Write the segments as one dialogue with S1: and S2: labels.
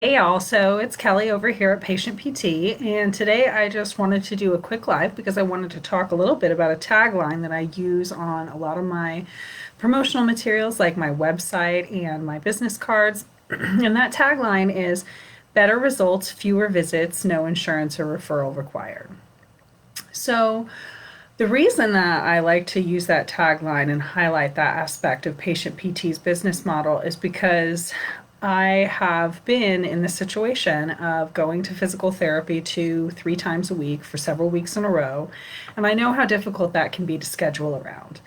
S1: Hey, also, it's Kelly over here at Patient PT, and today I just wanted to do a quick live because I wanted to talk a little bit about a tagline that I use on a lot of my promotional materials, like my website and my business cards. And that tagline is better results, fewer visits, no insurance or referral required. So, the reason that I like to use that tagline and highlight that aspect of Patient PT's business model is because I have been in the situation of going to physical therapy 2, 3 times a week for several weeks in a row, and I know how difficult that can be to schedule around.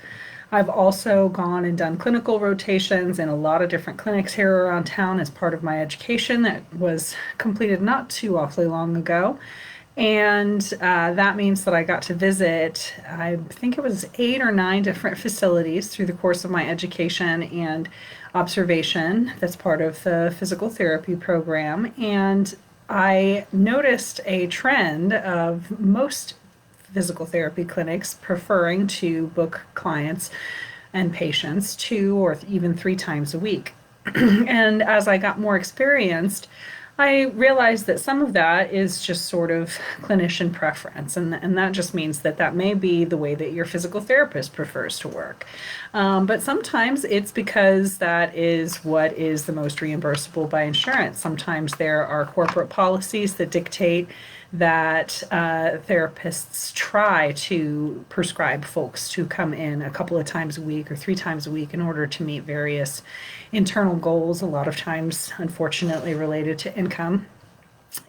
S1: I've also gone and done clinical rotations in a lot of different clinics here around town as part of my education that was completed not too awfully long ago. And that means that I got to visit, I think it was 8 or 9 different facilities through the course of my education and observation that's part of the physical therapy program. And I noticed a trend of most physical therapy clinics preferring to book clients and patients 2 or even 3 times a week. And as I got more experienced, I realized that some of that is just sort of clinician preference, and that just means that that may be the way that your physical therapist prefers to work. But sometimes it's because that is what is the most reimbursable by insurance. Sometimes there are corporate policies that dictate that therapists try to prescribe folks to come in a couple of times a week or 3 times a week in order to meet various internal goals, a lot of times, unfortunately, related to income.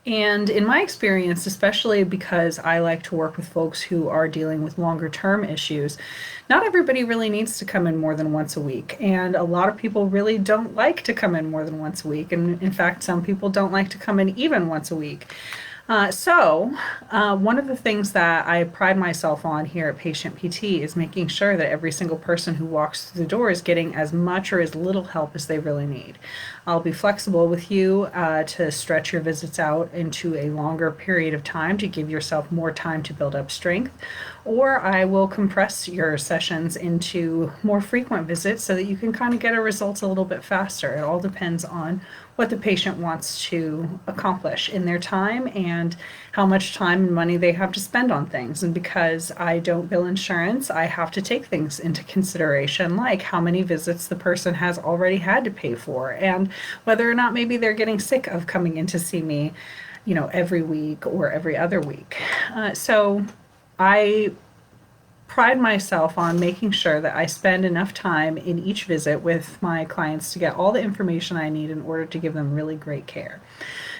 S1: And in my experience, especially because I like to work with folks who are dealing with longer term issues, not everybody really needs to come in more than once a week. And a lot of people really don't like to come in more than once a week. And in fact, some people don't like to come in even once a week. One of the things that I pride myself on here at Patient PT is making sure that every single person who walks through the door is getting as much or as little help as they really need. I'll be flexible with you to stretch your visits out into a longer period of time to give yourself more time to build up strength, or I will compress your sessions into more frequent visits so that you can kind of get a results a little bit faster. It all depends on what the patient wants to accomplish in their time and how much time and money they have to spend on things. And because I don't bill insurance, I have to take things into consideration, like how many visits the person has already had to pay for and whether or not maybe they're getting sick of coming in to see me, every week or every other week. So I pride myself on making sure that I spend enough time in each visit with my clients to get all the information I need in order to give them really great care.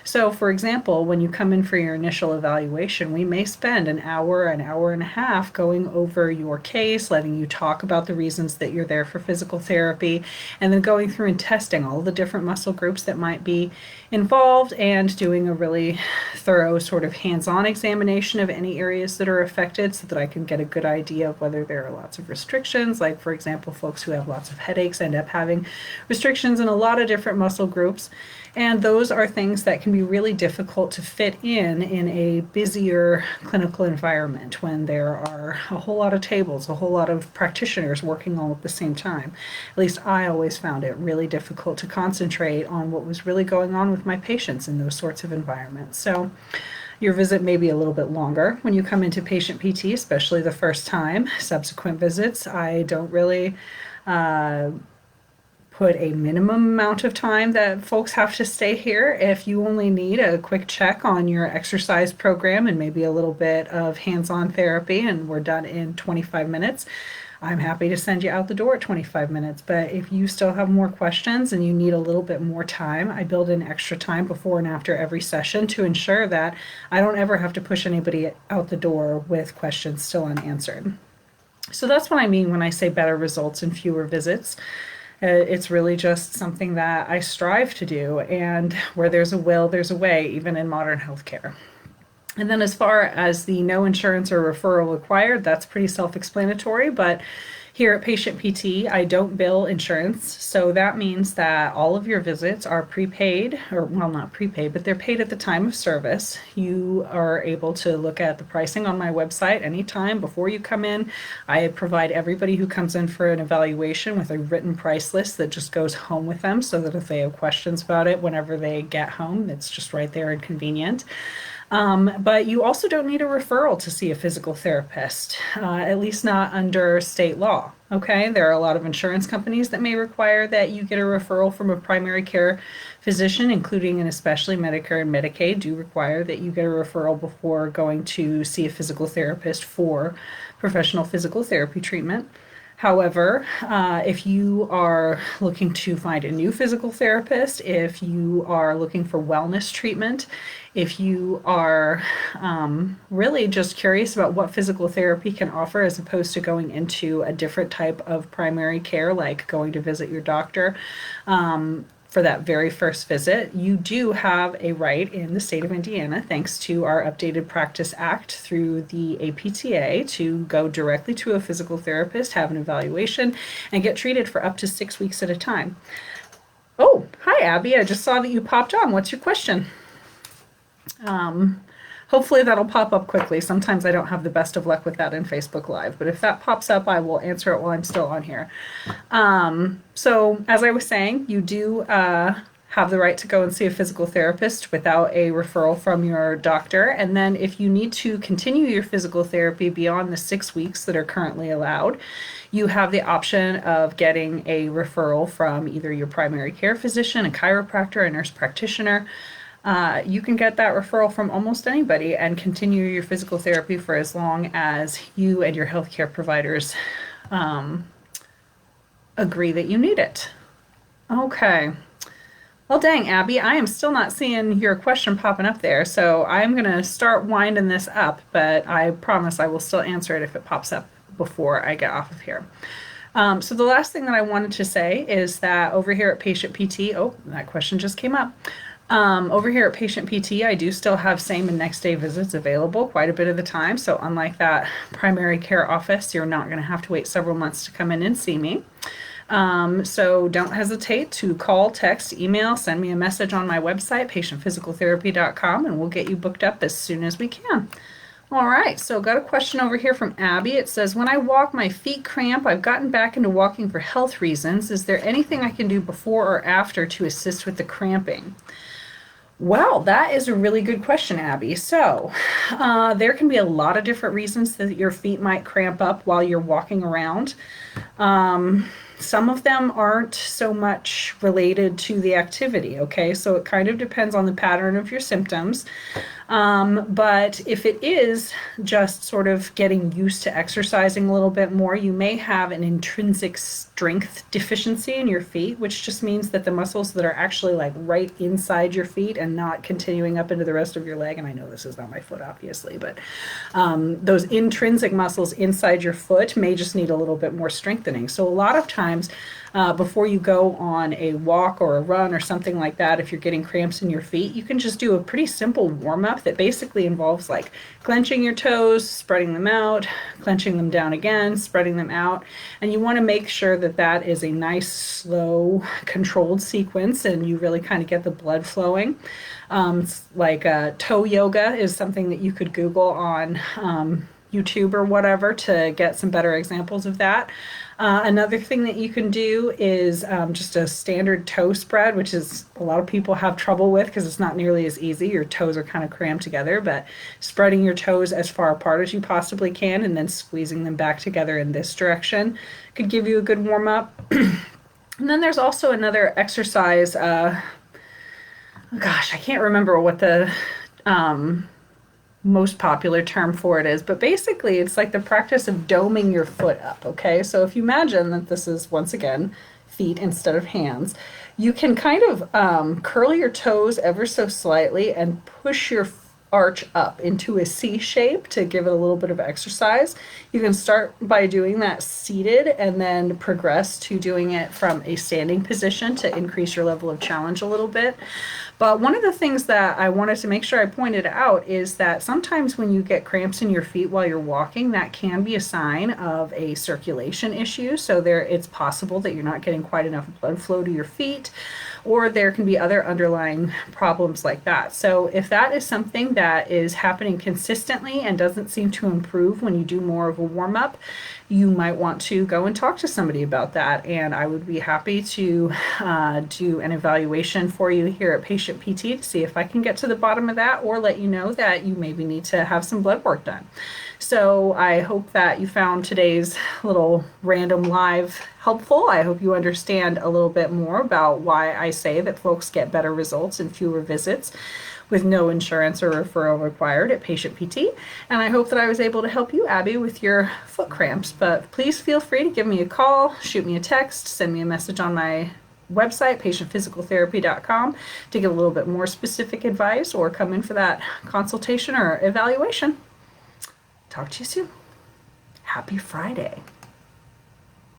S1: So, for example, when you come in for your initial evaluation, we may spend an hour and a half going over your case, letting you talk about the reasons that you're there for physical therapy, and then going through and testing all the different muscle groups that might be involved and doing a really thorough sort of hands-on examination of any areas that are affected so that I can get a good idea of whether there are lots of restrictions. Like, for example, folks who have lots of headaches end up having restrictions in a lot of different muscle groups. And those are things that can be really difficult to fit in a busier clinical environment when there are a whole lot of tables, a whole lot of practitioners working all at the same time. At least I always found it really difficult to concentrate on what was really going on with my patients in those sorts of environments. So your visit may be a little bit longer when you come into patient PT, especially the first time. Subsequent visits, I don't really put a minimum amount of time that folks have to stay here. If you only need a quick check on your exercise program and maybe a little bit of hands-on therapy and we're done in 25 minutes, I'm happy to send you out the door at 25 minutes. But if you still have more questions and you need a little bit more time, I build in extra time before and after every session to ensure that I don't ever have to push anybody out the door with questions still unanswered. So that's what I mean when I say better results and fewer visits. It's really just something that I strive to do, and where there's a will, there's a way, even in modern healthcare. And then as far as the no insurance or referral required, that's pretty self-explanatory, but Here at Patient PT, I don't bill insurance, so that means that all of your visits are prepaid, or well, not prepaid, but they're paid at the time of service. You are able to look at the pricing on my website anytime before you come in. I provide everybody who comes in for an evaluation with a written price list that just goes home with them so that if they have questions about it whenever they get home, it's just right there and convenient. But you also don't need a referral to see a physical therapist, at least not under state law. Okay, there are a lot of insurance companies that may require that you get a referral from a primary care physician, including and especially Medicare and Medicaid do require that you get a referral before going to see a physical therapist for professional physical therapy treatment. However, if you are looking to find a new physical therapist, if you are looking for wellness treatment, if you are really just curious about what physical therapy can offer as opposed to going into a different type of primary care, like going to visit your doctor, for that very first visit, you do have a right in the state of Indiana, thanks to our updated Practice Act through the APTA, to go directly to a physical therapist, have an evaluation, and get treated for up to 6 weeks at a time. Oh, hi, Abby. I just saw that you popped on. What's your question? Hopefully that'll pop up quickly. Sometimes I don't have the best of luck with that in Facebook Live, but if that pops up, I will answer it while I'm still on here. So as I was saying, you do have the right to go and see a physical therapist without a referral from your doctor. And then if you need to continue your physical therapy beyond the 6 weeks that are currently allowed, you have the option of getting a referral from either your primary care physician, a chiropractor, a nurse practitioner. You can get that referral from almost anybody and continue your physical therapy for as long as you and your healthcare providers agree that you need it. Okay. Well, dang, Abby, I am still not seeing your question popping up there, so I'm going to start winding this up, but I promise I will still answer it if it pops up before I get off of here. So the last thing that I wanted to say is that over here at Patient PT, oh, that question just came up. Over here at Patient PT, I do still have same and next day visits available quite a bit of the time. So unlike that primary care office, you're not going to have to wait several months to come in and see me. So don't hesitate to call, text, email, send me a message on my website, patientphysicaltherapy.com, and we'll get you booked up as soon as we can. All right, so got a question over here from Abby. It says, when I walk, my feet cramp. I've gotten back into walking for health reasons. Is there anything I can do before or after to assist with the cramping? Well, that is a really good question, Abby. So, there can be a lot of different reasons that your feet might cramp up while you're walking around. Some of them aren't so much related to the activity, okay? So it kind of depends on the pattern of your symptoms. But if it is just sort of getting used to exercising a little bit more, you may have an intrinsic strength deficiency in your feet, which just means that the muscles that are actually like right inside your feet and not continuing up into the rest of your leg, and I know this is not my foot obviously, but those intrinsic muscles inside your foot may just need a little bit more strengthening. So a lot of times before you go on a walk or a run or something like that, if you're getting cramps in your feet, you can just do a pretty simple warm-up that basically involves like clenching your toes, spreading them out, clenching them down again, spreading them out. And you want to make sure that that is a nice, slow, controlled sequence and you really kind of get the blood flowing. Like toe yoga is something that you could Google on YouTube or whatever to get some better examples of that. Another thing that you can do is just a standard toe spread, which is a lot of people have trouble with because it's not nearly as easy. Your toes are kind of crammed together, but spreading your toes as far apart as you possibly can and then squeezing them back together in this direction could give you a good warm up. And then there's also another exercise. Gosh, I can't remember what the most popular term for it is, but basically it's like the practice of doming your foot up, okay? So if you imagine that this is, once again, feet instead of hands, you can kind of curl your toes ever so slightly and push your arch up into a C shape to give it a little bit of exercise. You can start by doing that seated and then progress to doing it from a standing position to increase your level of challenge a little bit. But one of the things that I wanted to make sure I pointed out is that sometimes when you get cramps in your feet while you're walking, that can be a sign of a circulation issue. So it's possible that you're not getting quite enough blood flow to your feet, or there can be other underlying problems like that. So if that is something that is happening consistently and doesn't seem to improve when you do more of a warm up, you might want to go and talk to somebody about that. And I would be happy to do an evaluation for you here at Patient PT to see if I can get to the bottom of that, or let you know that you maybe need to have some blood work done. So I hope that you found today's little random live helpful. I hope you understand a little bit more about why I say that folks get better results and fewer visits with no insurance or referral required at Patient PT. And I hope that I was able to help you, Abby, with your foot cramps. But please feel free to give me a call, shoot me a text, send me a message on my website, patientphysicaltherapy.com, to get a little bit more specific advice, or come in for that consultation or evaluation. Talk to you soon. Happy Friday.